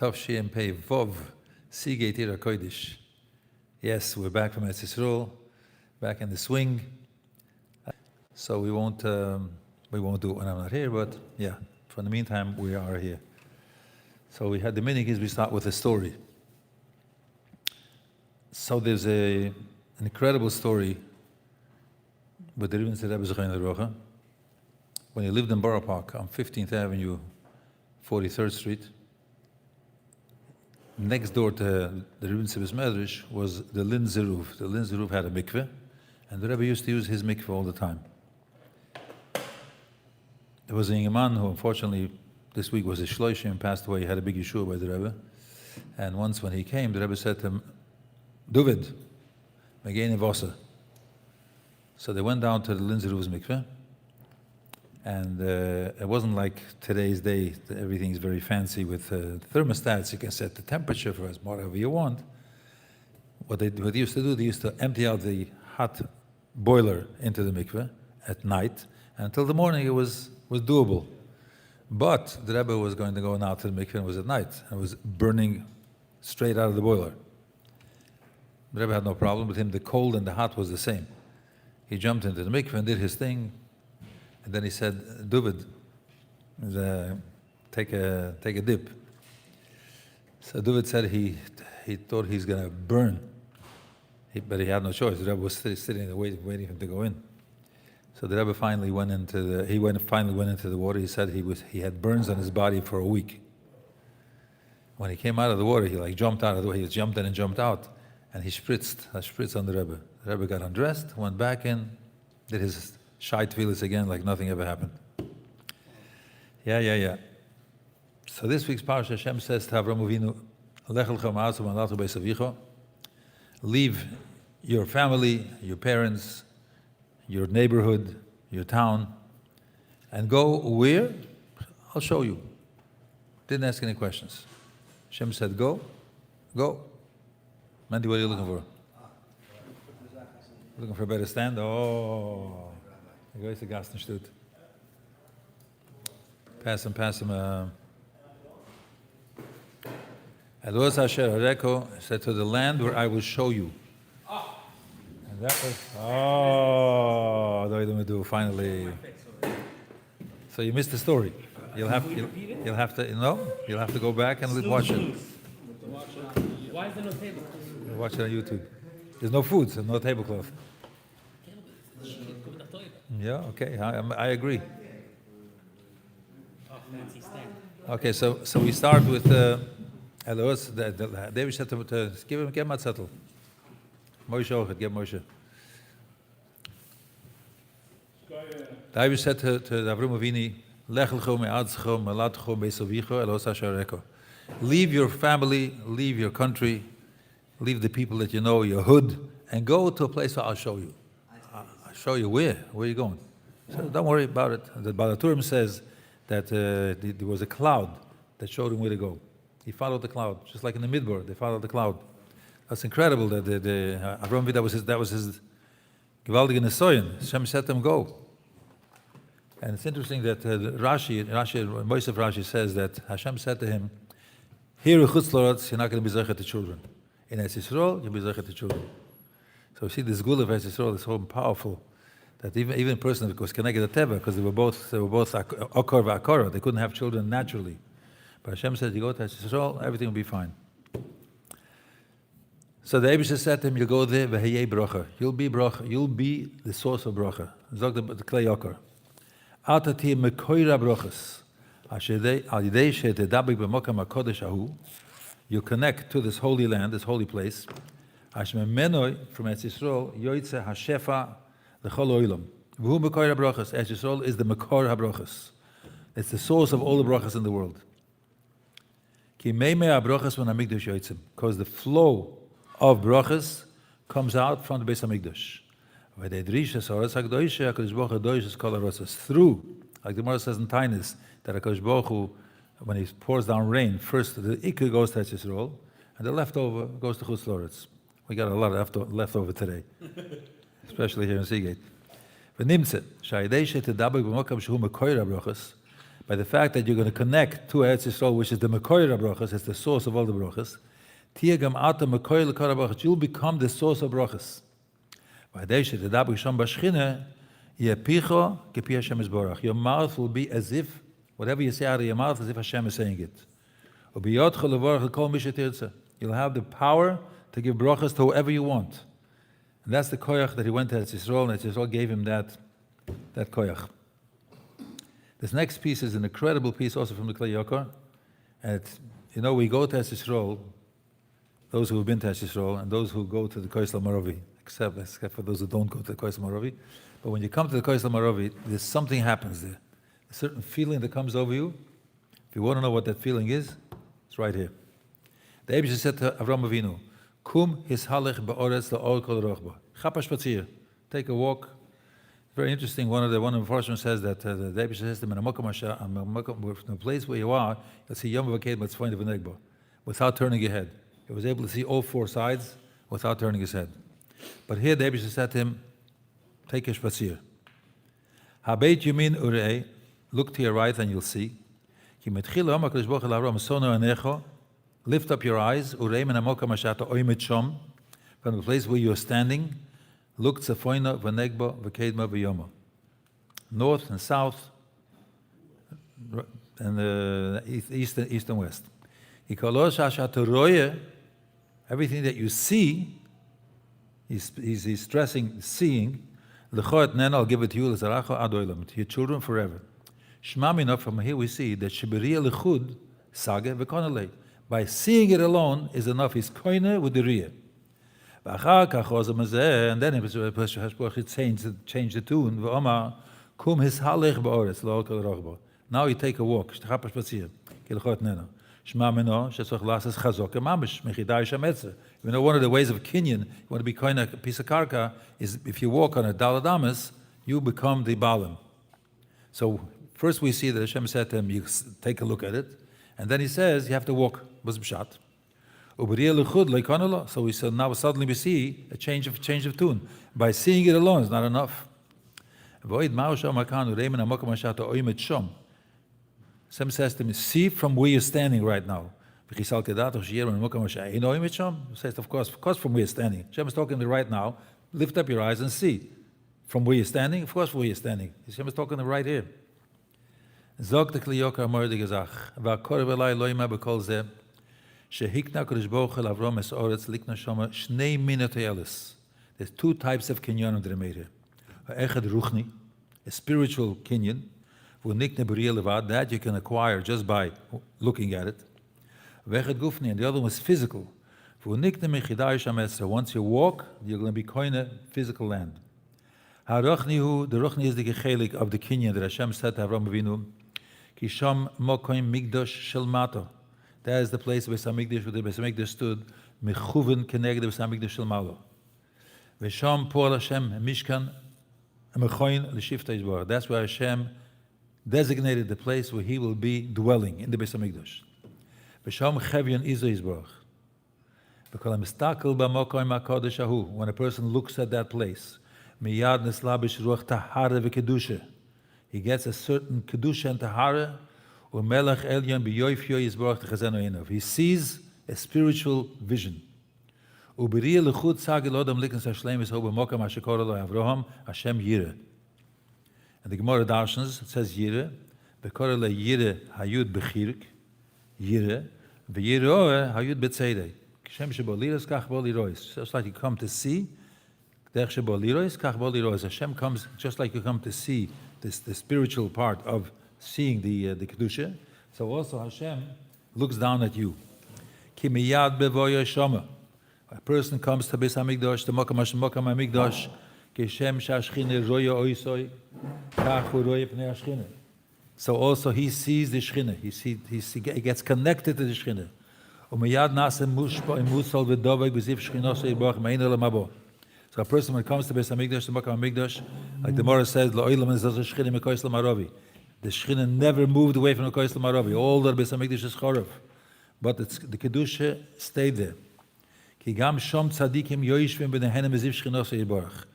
Tavshiyim Pei Vov, Seagate Ira Kodesh. Yes, we're back from Eretz Yisrael, back in the swing. So we won't do it when I'm not here, but yeah, for the meantime, we are here. So we had the minhag is we start with a story. So there's an incredible story with the Rebbe Zechayin. When he lived in Borough Park on 15th Avenue, 43rd Street, next door to the Rebbe Zechayin Medrash was the Lin Zeruv. The Lin Zeruv had a mikveh, and the Rebbe used to use his mikveh all the time. There was a young man who, unfortunately, this week was a shloshim, passed away. He had a big Shiur by the Rebbe. And once when he came, the Rebbe said to him, David, Megein Vosa. So they went down to the Lin Zeruv's mikveh. And it wasn't like today's day, everything's very fancy with thermostats. You can set the temperature for whatever you want. What they used to do, they used to empty out the hot boiler into the mikveh at night. And until the morning, it was doable. But the Rebbe was going to go now to the mikveh, and it was at night. And it was burning straight out of the boiler. The Rebbe had no problem with him. The cold and the hot was the same. He jumped into the mikveh and did his thing. And then he said, David, take a dip. So David said he thought he's going to burn. But he had no choice. The Rebbe was sitting there waiting for him to go in. So the Rebbe finally went into the water. He said he had burns on his body for a week. When he came out of the water, he jumped out of the water. He jumped in and jumped out, and he spritzed a spritz on the Rebbe. The Rebbe got undressed, went back in, did his shai tefillas again like nothing ever happened. Yeah. So this week's parsha, Hashem says to Avram Avinu, Lech Lecha ma'asu v'anatu beis avicha. Leave your family, your parents, your neighborhood, your town, and go where? I'll show you. Didn't ask any questions. Hashem said, go. Mandy, what are you looking for? Looking for a better stand? Oh, go to Gastenstut. Pass him. Ados Asher Hareko said, to the land where I will show you. That was finally. So you missed the story. You'll have to go back and watch it. Why is there no table? Watch it on YouTube. There's no food, so no tablecloth. Yeah, okay, I agree. Okay, so we start with Elos. David said to give him a settle. Moshe Ochet, get Moshe. David said to Avram Avinu, Lech Lecha me'adzecho me'latcho beis avicha elos asher reko. Leave your family, leave your country, leave the people that you know, your hood, and go to a place where I'll show you. I'll show you where. Where are you going? So don't worry about it. The Balaturim says that there was a cloud that showed him where to go. He followed the cloud, just like in the Midbar, they followed the cloud. That's incredible that Avram Avinu, that was his gewaldige nesoyin. Hashem said to him, go. And it's interesting that Rashi says that Hashem said to him, here in Chutz La'aretz, you're not going to be zeichet to children. In Eretz Yisrael, you'll be zeichet to children. So you see, this gula of Eretz Yisrael is so powerful that even a person that was connected to Teva, because they were both akor v'akora, they couldn't have children naturally. But Hashem said, you go to Eretz Yisrael, everything will be fine. So the Eibusha said to him, you go there, v'heyei bracha. You'll be bracha. You'll be the source of bracha. Zog the klei yakar. Atati mekoira brachas. You connect to this holy land, this holy place. From Eretz Yisrael, yoytze hashefa l'chol oilam. V'hu mekoira brachas. Eretz Yisrael is the mekor habrachas. It's the source of all the brachas in the world. Ki meimei habrachas when hamikdash yoytzim. Because the flow of brachas comes out from the Beis Hamikdash. Through, like the Gemara says in Tainis, that HaKadosh Baruch Hu, when he pours down rain, first the Ikar goes to Eretz Yisrael, and the leftover goes to Chutz La'aretz. We got a lot of leftover today, especially here in Seagate. By by the fact that you're going to connect to Eretz Yisrael, which is the Mekoyer HaBrachas, it's the source of all the brachas. Tia gam ata Mekoyer L'kol HaBrachas, you'll become the source of brachas. Your mouth will be as if, whatever you say out of your mouth, as if Hashem is saying it. You'll have the power to give brachas to whoever you want. And that's the koyach that he went to Eretz Yisrael, and Eretz Yisrael gave him that koyach. This next piece is an incredible piece also from the Klei Yokar. And we go to Eretz Yisrael, those who have been to Eretz Yisrael, and those who go to the Koisel Maravi, except for those who don't go to the Koisel Maravi. But when you come to the Koisel Maravi, there's something happens there. A certain feeling that comes over you. If you want to know what that feeling is, it's right here. The Eibusha said to Avram Avinu, Kum hishalech ba'oretz la'or kol rochba. Chapa spatzir. Take a walk. Very interesting. One of the Mepharshim says that the Eibusha says to him, in a place where you are, you'll see Yom V'Ked Matzfoin V'Negba, without turning your head. He was able to see all four sides without turning his head. But here the Eibusha said to him, take a spatzir. Habeit yumin urei, look to your right and you'll see. Lift up your eyes, from the place where you are standing. Look north and south, and east and west. Everything that you see, he's stressing seeing. I'll give it to you, to your children forever. From here we see that by seeing it alone is enough. He's koine with the riyah. And then he changed the tune. Now you take a walk. One of the ways of kinyan, you want to be koine a piece of karka, is if you walk on a daladamas, you become the balim. So first we see that Hashem said to him, you take a look at it, and then he says you have to walk. So we said now suddenly we see a change of tune. By seeing it alone is not enough. Hashem says to me, see from where you're standing right now. He says, of course from where you're standing. Hashem is talking to me right now. Lift up your eyes and see. From where you're standing? Of course where you're standing. Hashem is talking to me right here. Zog the Klei Yokar amor de gezach. V'akor v'lai lo yima b'kol zeh. Shehikna kodesh baruch hu l'Avram es oretz likna shama shnei minot elis. There's two types of kinyan that are made here. Echad ruchni, a spiritual kinyan, v'nikne b'riyah levad, that you can acquire just by looking at it. V'echad gufni, and the other one is physical. V'nikne mechidai shametzra. Once you walk, you're going to be koine physical land. Ha-ruchni the ruchni is the gechelik of the kinyan that Hashem said to Avram Avinu, Kisham mokoim migdosh shel mato. That is the place where Beis Hamikdash stood. Mechuven keneged Beis Hamikdash shel malo. V'sham po'al Hashem mishkan mechoin l'shifta yizborach. That's where Hashem designated the place where He will be dwelling in the Beis Hamikdash. V'sham chevyon izo yizborach. V'kol hamistakel b'mokoim hakodesh hahu. When a person looks at that place, miyad neslabish ruach tahara v'kedusha. He gets a certain kedusha and tahara. He sees a spiritual vision. And the Gemara Darshans, it says Yire, Yire hayud bechirik, Yire, hayud betzeidei. Just like you come to see, Hashem comes just like you come to see the spiritual part of seeing the kedusha. So also Hashem looks down at you. Ki miyad bevoya shoma. A person comes to Beis Hamikdash, to Mokam Hamikdash, kishem shashchine roya oisoi, kachu roya pnei hashchine. So also he sees the shchine. He gets connected to the shchine. Umiyad nase mushpa imusal v'dovek v'ziv shchinosoi yibach me'in elamabo. So a person when it comes to Beis Hamikdash, to Mokam Hamikdash, like the Morah says, lo'ilam is a shchine mekois l'maravi. The Shekhinah never moved away from the Kodesh Maravi. All the Beis Hamikdash is chorav, but the kedusha stayed there. Ki gam shom tzadikim yoishvim b'nehenem eziv shchinos yiborach.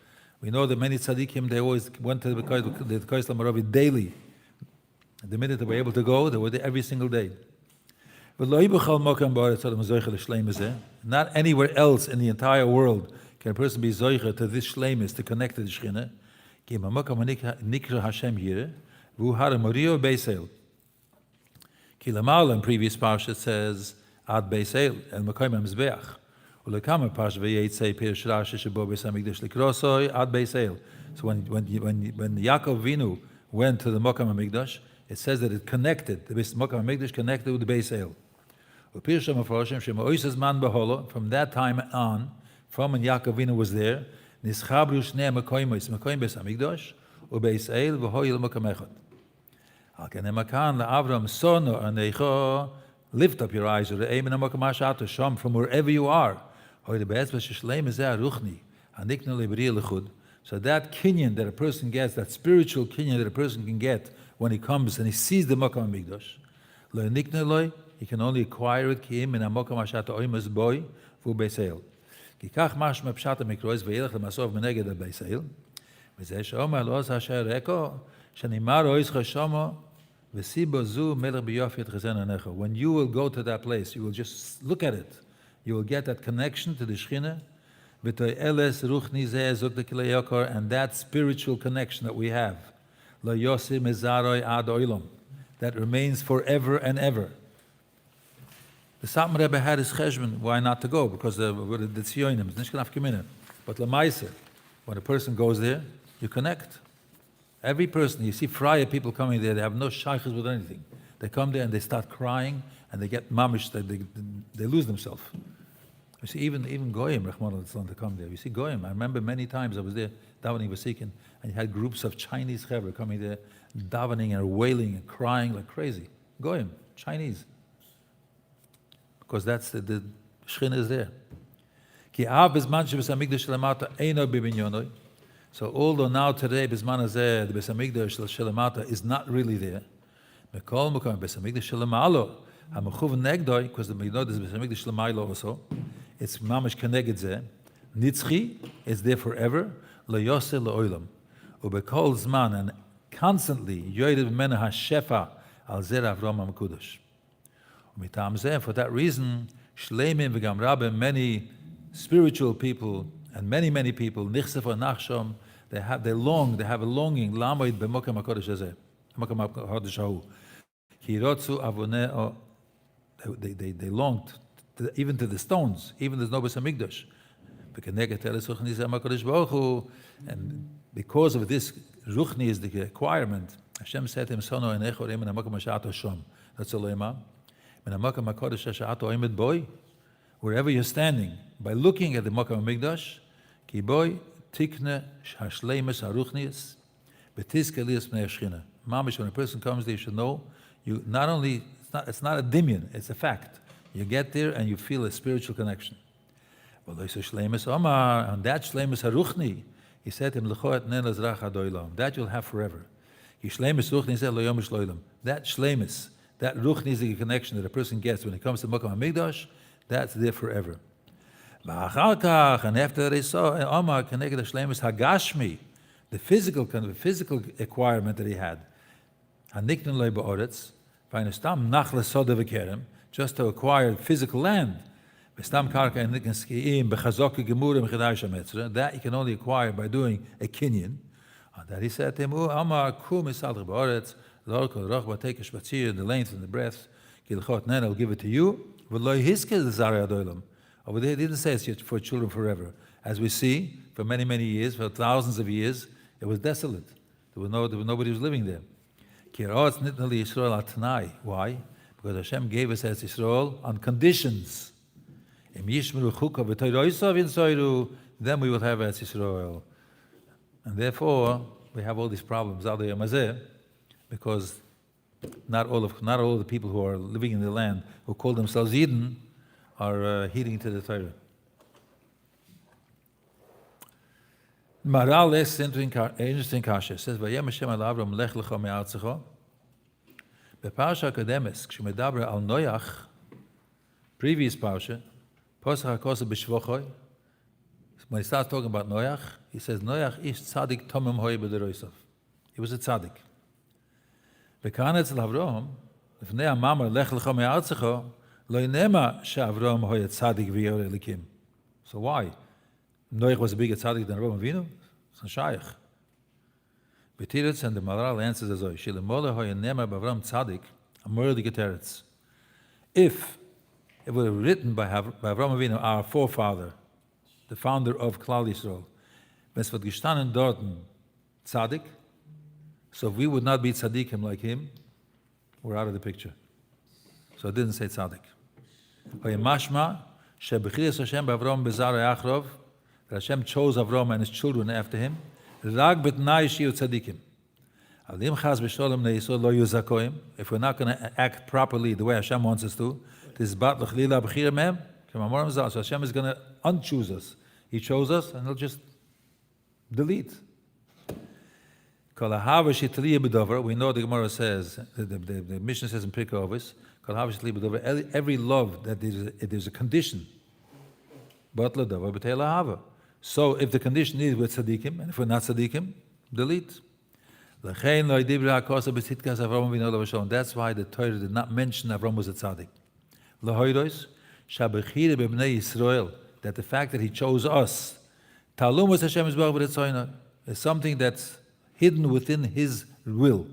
We know that many tzadikim they always went to the Kodesh Maravi daily. The minute they were able to go, they were there every single day. Not anywhere else in the entire world can a person be zoicha to this shleimus, to connect to the Shechina. Hashem here, in previous parsha it says ad beisel el makom hamizbeach. Ulekama parsha v'yitzei pirish Rashi shebo beis hamikdash likrosoi ad beisel. So when Yaakov Avinu went to the Makom HaMikdash, it says that it connected, the Makom HaMikdash connected with the Beis El. From that time on, from when Yaakov Avinu was there, Nischabru Shnei Makoimos, Makoim Beis HaMikdash, uBeis El v'hoyel Makom Echad. Al Ken Emakan LaAvram Sono Anecho, lift up your eyes, Re'ei Min HaMakom HaSha'at Sham, from wherever you are. Hoy the Be'ez V'Shishleim Ezeh Aruchni, Haniknu Le'B'ri L'Chud. So that kinyan that a person gets, that spiritual kinyan that a person can get when he comes and he sees the Makom HaMikdash, lo nikne loy, he can only acquire it ki im in HaMakom HaShat HaOimes Boi v'u Beis El. Ki kach mashma pshat HaMikrois v'yelech l'masov meneged HaBeis El, v'zeh she'omar lo'oz Hashem reko, shenimar oizcha shomo, v'sibo zu melech b'yofi et chazen hanecho. When you will go to that place, you will just look at it. You will get that connection to the Shechina, and that spiritual connection that we have, that remains forever and ever. The Satmar Rebbe had his cheshbon, why not to go? Because the tzionim, but lemaisa, when a person goes there, you connect. Every person, you see friar people coming there, they have no shaykhs with anything. They come there and they start crying, and they get mamish, they lose themselves. You see, even Goyim, Rahman al-Islam, to come there. You see Goyim. I remember many times I was there davening Vasikin, and you had groups of Chinese chevra coming there, davening and wailing and crying like crazy. Goyim, Chinese. Because that's the Shechina is there. So although now today, Bisman Hazeh, the Beis Hamikdash Shelamata is not really there, because the we know there's Beis Hamikdash Shelamaylo also. It's mamash keneged zeh. Nitzchi is there forever. Lo yoseh le'olam. Ubekol zman, and constantly yoyed mena hashefa al zer Avram HaMekudosh. Umitam zeh, for that reason, shleimim v'gam rabim, many spiritual people and many people, nichsefa nachshom, they have a longing. Lamoid b'mokem hakodesh hazeh, mokem hakodesh hahu. Ki rotzu avoneh. They longed even to the stones, even there's no Beis Hamikdash. And because of this, Ruchni is the requirement. Hashem said to him, Sono enecho reim in HaMakom HaSha'at HaSham. That's a lema. In HaMakom HaKodesh HaSha'at HaOimed Boi, wherever you're standing, by looking at the Makom HaMikdash, Ki Boi tikne hashleimus haruchnius, betizke lias pnei Shechina. Mamish, when a person comes there, you should know, you not only, it's not a dimion, it's a fact. You get there and you feel a spiritual connection. And that shleimus haruchni, he said to him, that you'll have forever. That shleimus, that ruchni is the connection that a person gets when it comes to Makom HaMikdash, that's there forever. And after that he saw Omar connected the shleimus hagashmi, the physical acquirement that he had. Just to acquire physical land. That you can only acquire by doing a kinyan. That he said to him, take a spatzir, the length and the breadth, I'll give it to you. Over there, he didn't say it's for children forever. As we see, for many years, for thousands of years, it was desolate. Nobody was living there. Why? Because Hashem gave us as Yisrael on conditions. Then we will have as Yisrael. And therefore, we have all these problems, because not all the people who are living in the land, who call themselves Eden, are heeding to the Torah. Maral is interesting kasha. It says, "Vayem Hashem al Avram Lech Lecha me'artzecho." Beparsha Akademis, k'shemedabra al Noach, previous parsha, Posach HaKosa b'Shvochoi. When he starts talking about Noach, he says, "Noach ish tzadik tomim hoi b'deroisav." He was a tzaddik. וכאן אצל אברהם, לפני המאמר, לך לך מארצך, לא נאמר שאברהם היה צדיק וירא אליקים. So why? Noach was a bigger tzaddik than Avraham Avinu? It's not shaykh. Betiritz and the Maharal answers as well. Shilemola hoya nema b'Avraham tzaddik, amor the Geteretz. If it were written by Avraham Avinu, our forefather, the founder of Klal Yisrael, wenn es wird gestanden dorten tzaddik, so if we would not be tzaddikim like him, we're out of the picture. So it didn't say tzaddik. Hoya mashma, shebechiris Hashem b'Avraham bezara yachrov, that Hashem chose Avraham and his children after him. Rag b'tnai shiu tzaddikim. Alim chaz b'sholem ne'yisod lo yuzakoim. If we're not going to act properly the way Hashem wants us to, this bat l'chlila b'chir mehem. So Hashem is going to unchoose us. He chose us, and He'll just delete. Kol ha'hava shitliya b'dover. We know the Gemara says, the Mishnah says in Pirkei Avos, kol ha'hava shitliya b'dover. Every love that there's a condition. But l'dover b'tei lahava. So if the condition is with tzaddikim, and if we're not tzaddikim, delete. That's why the Torah did not mention Avraham was a tzaddik. That the fact that he chose us is something that's hidden within his will.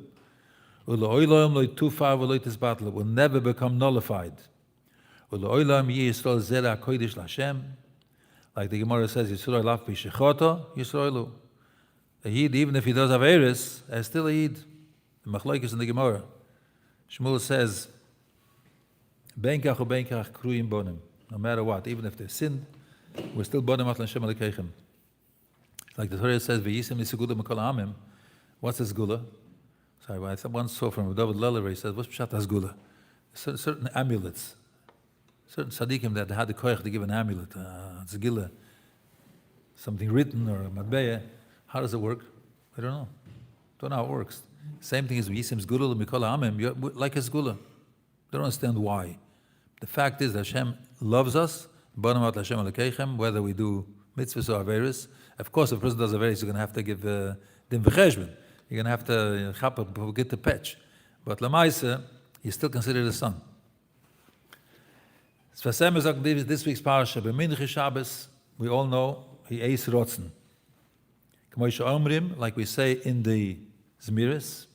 It will never become nullified. Like the Gemara says, Yisrael laf b'shechoto, Yisraelu. A Yid, even if he does have Eris, is still a Yid. The Machlokes in the Gemara. Shmuel says, Benkach or Benkach kruyim bonim. No matter what, even if they sinned, we're still bonim at Hashem alekechem. Like the Torah says, V'yisim nisugula mekol ha'amim. What's a sgula? Sorry, I once saw from David Lelever, he says, what's pshat sgula? Certain amulets. Certain tzaddikim that had the koyach to give an amulet, tzigila, something written or a matbeya. How does it work? I don't know. Don't know how it works. Same thing as Yisim Zgula Mikol Amim, you're like a Zgula. Don't understand why. The fact is that Hashem loves us, whether we do mitzvahs or averis. Of course, if a person does averis, you're going to have to give din v'cheshbon. You're going to have to get the patch. But Lamaisa, he's still considered a son. This week's parasha, b'minchi Shabbos, we all know he eis rotzen. Like we say in the Zmiris,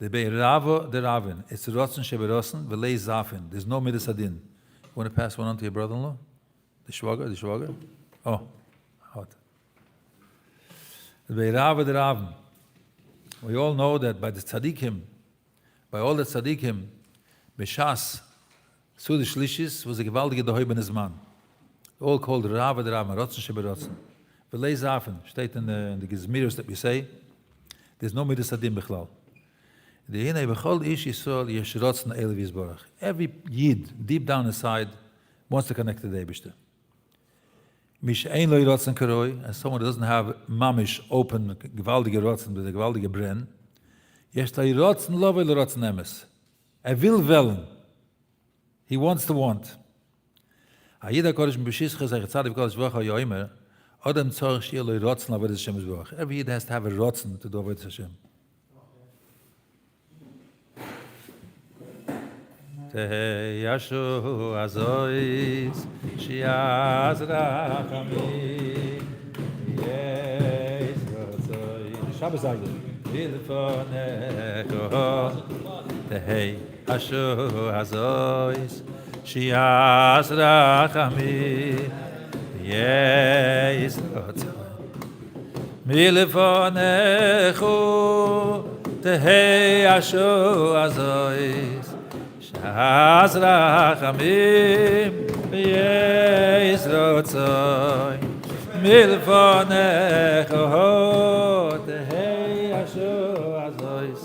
the be'ravo the ravin. It's rotzen sheberotzen v'lei zafin. There's no midas adin. You want to pass one on to your brother-in-law? The shwager? Oh, hot. The be'ravo the ravin. We all know that by the tzaddikim, by all the tzaddikim, b'shas Sudish Lishis was a gewaltige Dehoi ben Zman. All called Rava the Rava, Rotzen sheberotzen. V'lei zafen, steht in the Gezmiros that we say, there's no midas adin b'chlal. Dehinei b'chol ish Yisrael yesh rotzen elev yizborach. Every Yid, deep down inside, wants to connect to the Eibishter. Mish ein lo rotzen karoi, and someone who doesn't have mamish, open, gewaltige rotzen, with a gewaltige bren, yesh lo rotzen lo lo rotzen emes. Will wellen. He wants to want. Every Yid has to have a rotzen to do avodas Hashem. Tehei Yashu Azois Shiaz Rachamim Yes Rotzoi Shabbos Agdol Bilfonecho Tehei Yashu Azois Shiaz Rachamim Yes Rotzoi Bilfonecho Tehei Yashu Azois Az rachamim v'yeis rotzoi milfonecho tehei ashu azois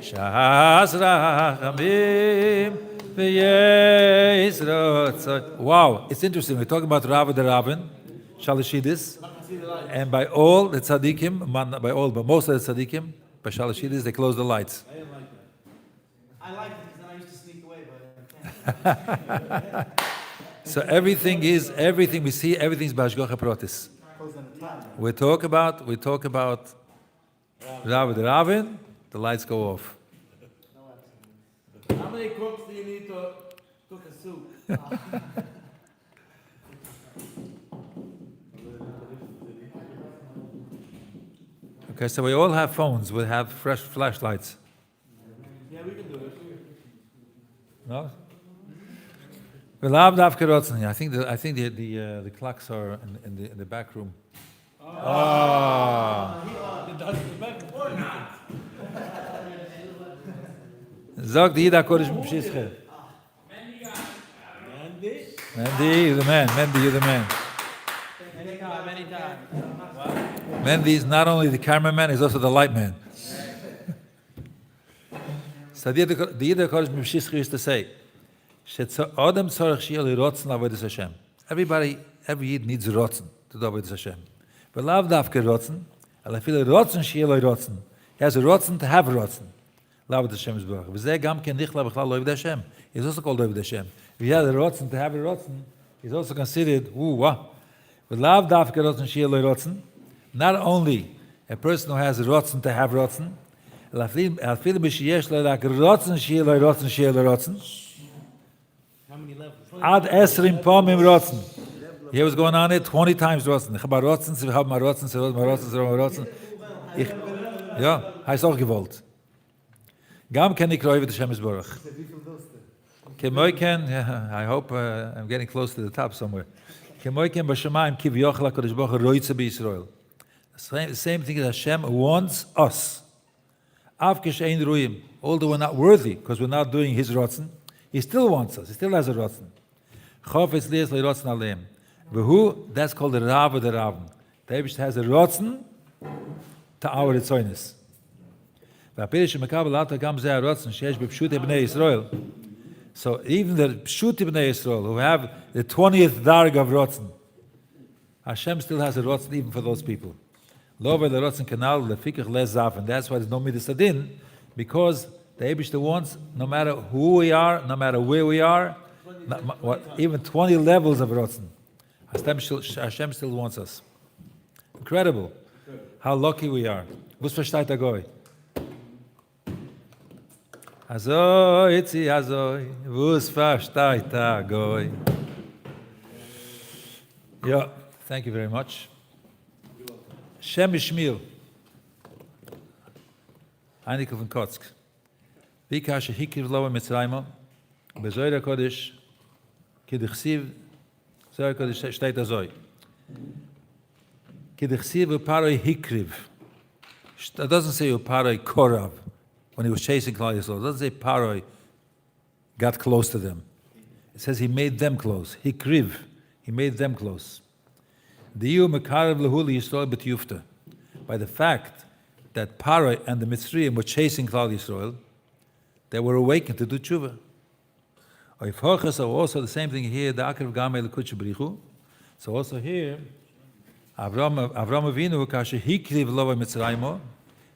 Shaz rachamim v'yeis rotzoi. Wow, it's interesting. We're talking about Rava the Rabbin, Shalashidis, and by all the tzaddikim, not by all, but most of the tzaddikim, by Shalashidis, they close the lights. I like it. So everything we see, everything's b'hashgacha pratis. We talk about Rav the Ravin, the lights go off. Okay, so we all have phones. We have fresh flashlights. Yeah, we can do it. No? We love dafke rotzen. I think the clocks are in the back room. Zog die da kodesh b'shische. Mendy, you're the man. Mendy, you're the man. Anytime. Mendy is not only the cameraman, he's also the light man. So the Yidda Kodesh B'Shischa used to say, Adam tzorech shi'er lirotzen l'avodas Hashem. Every Yid needs rotzen to do avodas Hashem. But lav dafke rotzen, ale fil rotzen shi'er lirotzen. He has a rotzen to have a rotzen. L'avodas Hashem is barach. V'zeh gam ken nichla b'chlal l'avodas Hashem. He's also called avodas Hashem. If he has a rotzen to have a rotzen, he's also considered, But lav dafke rotzen shi'er lirotzen. Not only a person who has a rotzen to have rotzen, how many levels? Ad esrim pomim rotzen. He was going on it 20 times rotzen. Ich habe rotzen, sie haben rotzen, sie haben rotzen, sie haben rotzen. Ja, heißt auch gewollt. Gam ken ik roiv Hashem Yisborach. Kemoiken, I hope I'm getting close to the top somewhere. Kemoiken b'shamayim kiv yochel HaKadosh Baruch Hu roitze b'Yisrael. The same thing as Hashem wants us. Avkish ein ruim, although we're not worthy because we're not doing His rotzen, He still wants us. He still has a rotzen. Chofetz lias lerotzen aleim. V'hu, that's called the Rav of the Rav. The Eibush has a rotzen to our ritzonis. V'apirish mekabel ata gam zeh rotzen sheyesh b'pshut b'nei Yisrael. So even the pshut b'nei Yisrael who have the 20th darg of rotzen, Hashem still has a rotzen even for those people. Lo ve'lerotzen kanal lefikach lezaf, and that's why there's no midas adin, because the Eibishter wants, no matter who we are, no matter where we are, even 20 levels of rotzen, Hashem still wants us. Incredible. How lucky we are. Vus versteht a goy? Azoi, itzi azoi, vus versteht a goy? Yeah, thank you very much. Shem Ishmil. Einige von Kotzk. Wie kashe hikiv lo Mitzrayim, bezoyre kodesh, kidichsiv, zoyre kodesh steht azoi. Kidichsiv uparoi hikriv. It doesn't say uparoi korav, when he was chasing Klal Yisrael. It doesn't say paroi got close to them. It says he made them close. Hikriv, he made them close. Diyu mekarev lehuli Yisrael b'tiyufta. By the fact that Paroi and the Mitzrayim were chasing Klal Yisrael, they were awakened to do tshuva. So also the same thing here, the Akrev Gamei L'Kutche B'richu. So also here, Avram Avinu, kashe hikriv lo Mitzrayim,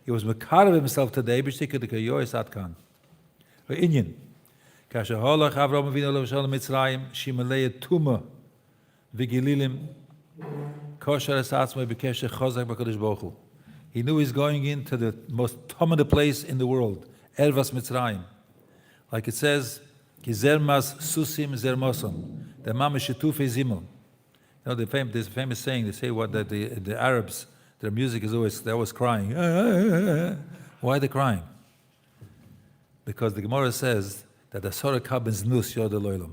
he was mekarev himself today, b'shtika de kayoy satkan. Inyan, kashe holach Avram Avinu lo v'shalom Mitzrayim, shimalei tuma v'gililim, kosher esatzmei b'keshe chozak b'kadosh Baruch Hu. He knew he's going into the most dominant place in the world, Ervas Mitzrayim. Like it says, Ki zermas susim zermosom, the mamish shetufe zimel. You know, there's a famous saying, they say that the Arabs, their music is they're always crying. Why are they crying? Because the Gemara says that the Sorah Kab Znus Yod Eloilam.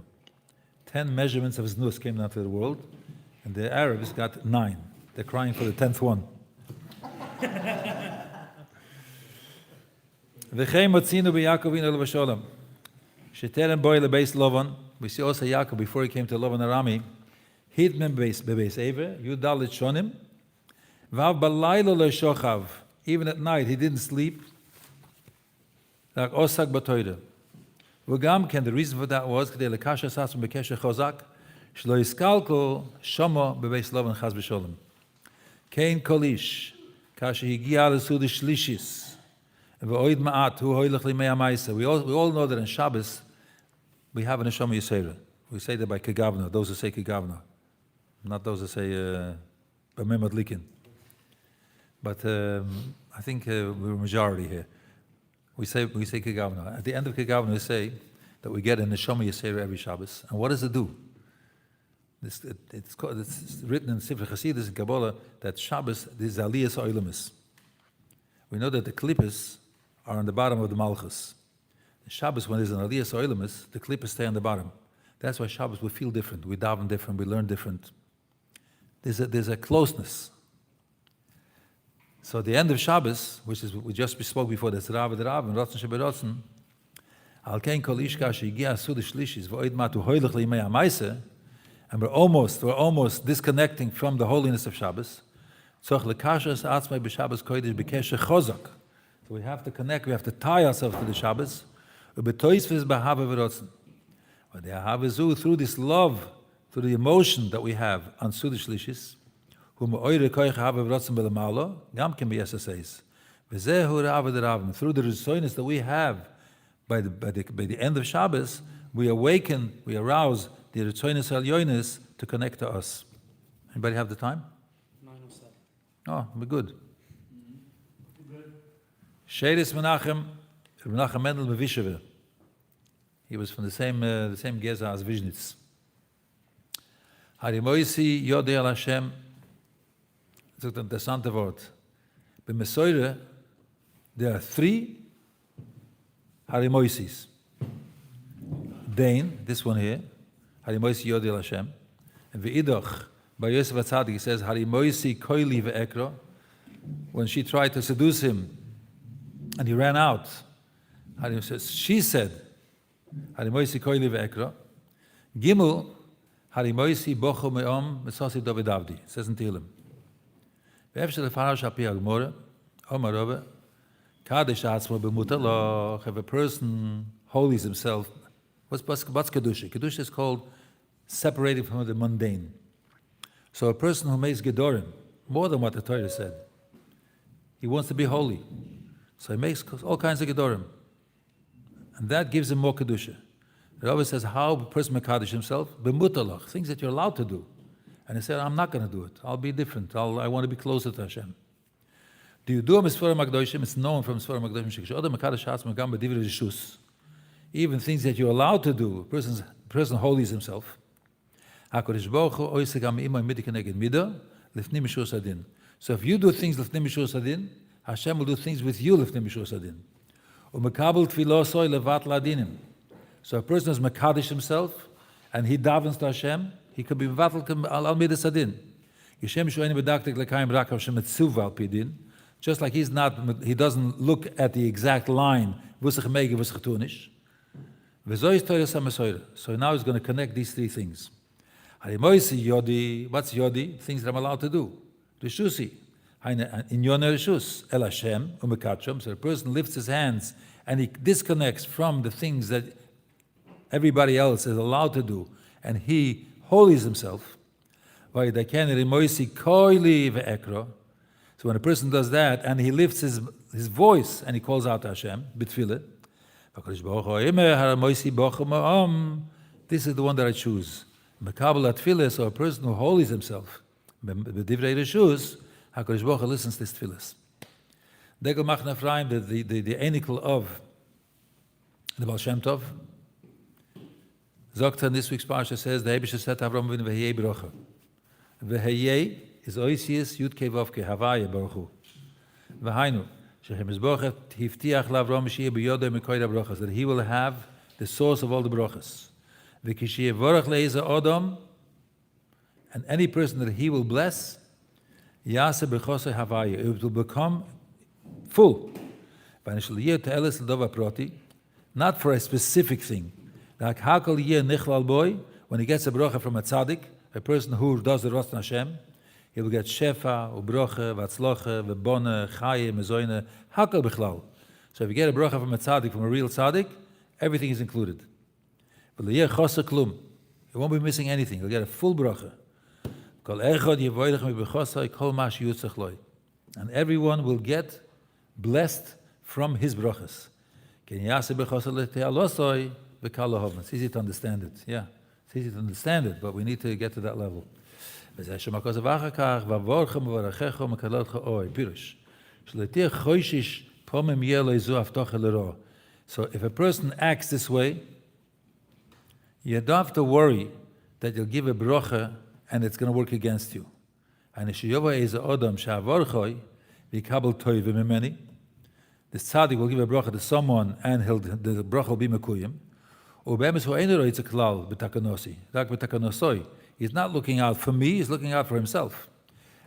10 measurements of Znus came down to the world, and the Arabs got 9. They're crying for the 10th one. We see also Yaakov before he came to Lavan Arami. Even at night he didn't sleep. The reason for that was Kain Kolish. We all know that in Shabbos we have an Neshama Yisera. We say that by Kegavna, those who say Kegavna, not those who say B'mei Madlikin. But I think we're a majority here. We say Kegavna. At the end of Kegavna we say that we get in the Neshama Yisera every Shabbos. And what does it do? It's written in Sifrei Chasidus and Kabbalah that Shabbos is Aliyas Oilemis. We know that the klippas are on the bottom of the Malchus. The Shabbos, when there's an Aliyas Oilemis, the klippas stay on the bottom. That's why Shabbos we feel different, we daven different, we learn different. There's a closeness. So the end of Shabbos, which is we just spoke before, that's Rav the Rav and Rotzen Sheberotzen, Al Kein Kol Ishka Shegiah Sud Shlishis V'Oid Matu Hoylech L'Yimei HaMaaseh, and we're almost disconnecting from the holiness of Shabbos. So we have to connect, we have to tie ourselves to the Shabbos. Through this love, through the emotion that we have on Suda Shlishis, through the resources that we have by the end of Shabbos, we awaken, we arouse the Ritzoynes Elyonis to connect to us. Anybody have the time? 9:07. Oh, we're good. Sheiris Menachem Mendel Mevisheve. He was from the same Geza as Vishnitz. Harimoisi Yodei al Hashem. Das ist ein interessantes Wort. Bei Mesoire, there are 3 Harimoisis. Dain, this one here, Harimoisi Yodei al Hashem. And V'idoch, by Yosef HaTzadik, he says, Harimoisi Koili Ve'ekro. When she tried to seduce him, and he ran out, she said, Harimoisi Koili Ve'ekro. Gimel, Harimoisi Bocho Me'om Mesosi Dovidavdi. It says in Tehillim. If a person holies himself, what's Kedusha? Kedusha is called separated from the mundane. So a person who makes Gedorim, more than what the Torah said, he wants to be holy. So he makes all kinds of Gedorim. And that gives him more Kedusha. The Rebbe says, how a person Mekadosh himself? B'mutalach, things that you're allowed to do. And he said, I'm not going to do it. I'll be different. I want to be closer to Hashem. Do you do a Misfara Magdoshim? It's known from Misfara Magdoshim. Even things that you're allowed to do, a person holies himself. So if you do things Lifnim Mishur Sadin, Hashem will do things with you Lifnim Mishur Sadin. So a person is Mekadosh himself, and he davens to Hashem, he could be vatal al midas adin. Yishem shoyni bedaktik lekayim rakav shemetzuv al pidin. Just like he doesn't look at the exact line. V'usach megi v'usach tunish. V'zoy Torah samesoyre. So now he's going to connect these 3 things. Harimoisi yodi. What's yodi? Things that I'm allowed to do. Rishusi. In yoner rishus el Hashem umekachom. So the person lifts his hands and he disconnects from the things that everybody else is allowed to do, and he holies himself. So when a person does that and he lifts his voice and he calls out to Hashem, bitfilah, this is the one that I choose. So a person who holies himself, HaKadosh Baruch Hu listens to his tefillas. Degel Machna Ephraim, the enicle of the Baal Shem Tov, Zokta in this week's parsha says, the Hebrew said Avram Avinu v'heyei brocha. V'heyei is Oisius Yud Kei Vav Kei Havaya Baruch Hu. V'hainu, Shechem Yisbocha Hivtiach L'Avram Shiyeh B'yodei Mekoyed HaBrochas, that he will have the source of all the brochas. V'kishiyeh Vorach Le'eza Odom, and any person that he will bless, Yaseh B'chosei Havaya, it will become full. V'anishal Yeh Te'eles L'Dova Proti, not for a specific thing. Like Hakol Yeh Nichlal Boy, when he gets a brocha from a tzaddik, a person who does the Rosh Hashem, he will get shefa, ubrocha, vatzlocha, vebona, chaye, mezoyne, Hakol Bichlal. So if you get a brocha from a tzaddik, from a real tzaddik, everything is included. But Yeh Chosa Klum, he won't be missing anything. He'll get a full brocha. Kol echad yevoidach mibechosa, kol mash yutzach loy, and everyone will get blessed from his brochas. Ken yaseh bechosa letealosoi. It's easy to understand it. Yeah, it's easy to understand it, but we need to get to that level. So if a person acts this way, You don't have to worry that you'll give a bracha and it's going to work against you. And the tzaddik will give a bracha to someone and the bracha will be mekuyim. He's not looking out for me, he's looking out for himself.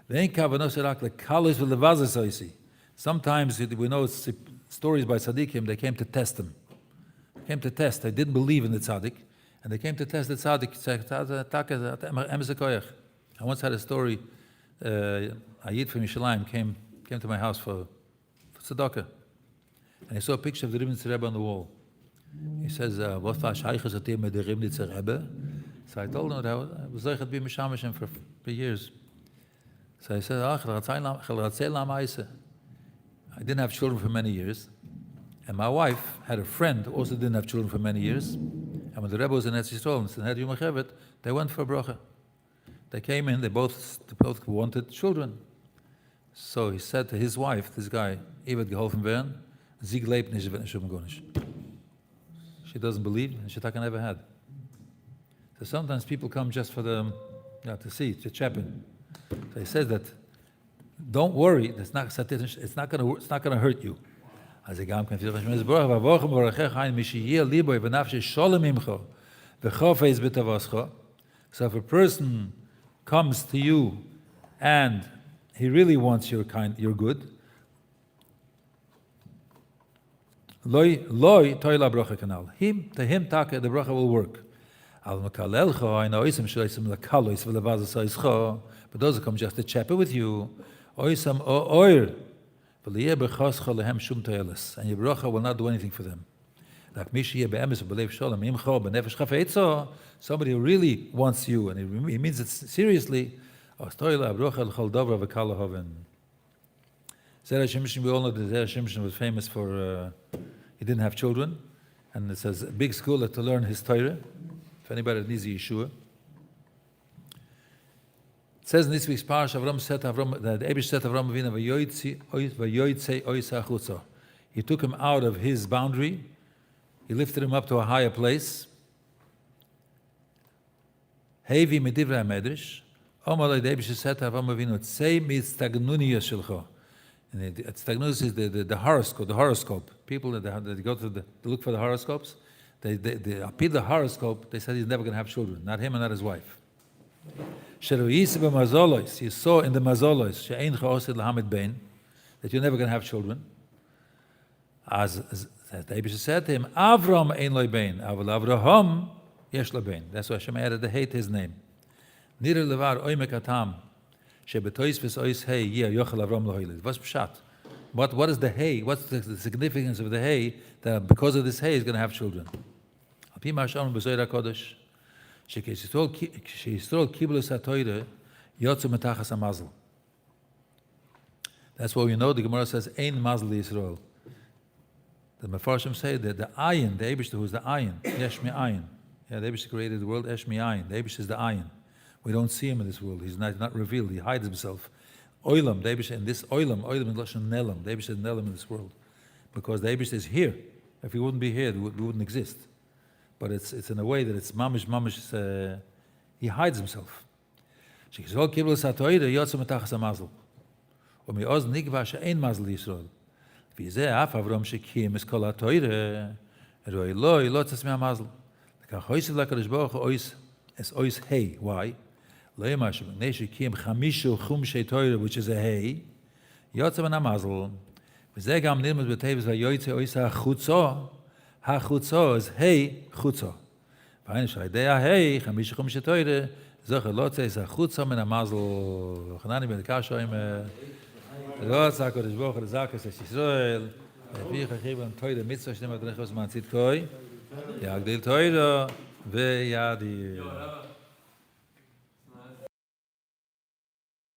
Sometimes we know stories by tzaddikim, they came to test him. They didn't believe in the tzaddik, and they came to test the tzaddik. I once had a story, a yid from Yerushalayim came to my house for tzedakah, and he saw a picture of the Rebbe on the wall. He says, "What for shaykhs at the Rebbe?" So I told him that I was zeicher to be mishamashim for years. So I said, I didn't have children for many years, and my wife had a friend who also didn't have children for many years. And when the Rebbe was in Eretz Yisrael and they went for a bracha. They came in, they both wanted children. So he said to his wife, this guy, wird geholfen werden, sie gleibt nicht, wird nicht gonish. She doesn't believe, and she never had. So sometimes people come just for the, to see, to chap in. So he says that, don't worry, it's not going to hurt you. So if a person comes to you and he really wants your good, to him the bracha will work. But those who come just to chap it with you, and your bracha will not do anything for them. Somebody who really wants you, and he means it seriously, we all know that Shimshon was famous for, he didn't have children, and it says a big school to learn his Torah, if anybody needs a Yeshua. It says in this week's parasha, the Eibush said to Avram Avinu, he took him out of his boundary, he lifted him up to a higher place. Hevi medivrei medrash, Omalei the Eibush said to Avram Avinu, Tzei mitstagnuniyas shelcho. And stagnuniyas is the horoscope. People that go to look for the horoscopes, they appeal the horoscope, they said he's never going to have children, not him and not his wife. You saw in the mazolos that you're never going to have children. As the Eibush said to him, Avram ein lo bein, aval Avraham yesh lo bein. That's why Hashem added the hey to his name. Nir levar oimek atam shebetois vis ois hey yeh yochel Avram lo hoilid. What's pshat? What is the hay? What's the significance of the hay that because of this hay is going to have children? Al pi ma shon b'zoyra kodesh. That's what we know. The Gemara says, Ein mazal Yisrael. The Mefarshim say that the ayin, the Eibush who is the ayin, yesh mi ayin. Yeah, the Eibush created the world, yesh mi ayin. The Eibush is the ayin. We don't see him in this world. He's not revealed. He hides himself. Oilam, the Eibush in this oilam is lashon nelam. The Eibush is nelam in this world, because the Eibush is here. If he wouldn't be here, we wouldn't exist. But it's in a way that it's mamish, he hides himself. Why? Which is a hay. HaChutzo is hey chutzo. V'ayne sh'ayidei hey chamisha chumisha toire zocher lotze is HaChutzo min HaMazel. Chanani ben Kashoim Lotz HaKodesh Baruch Hu Zakas Es Yisrael V'ich HaChibam Toire Mitzvah Shneim Adonechos Man Tzidkoi Yagdil Toire V'Yadir.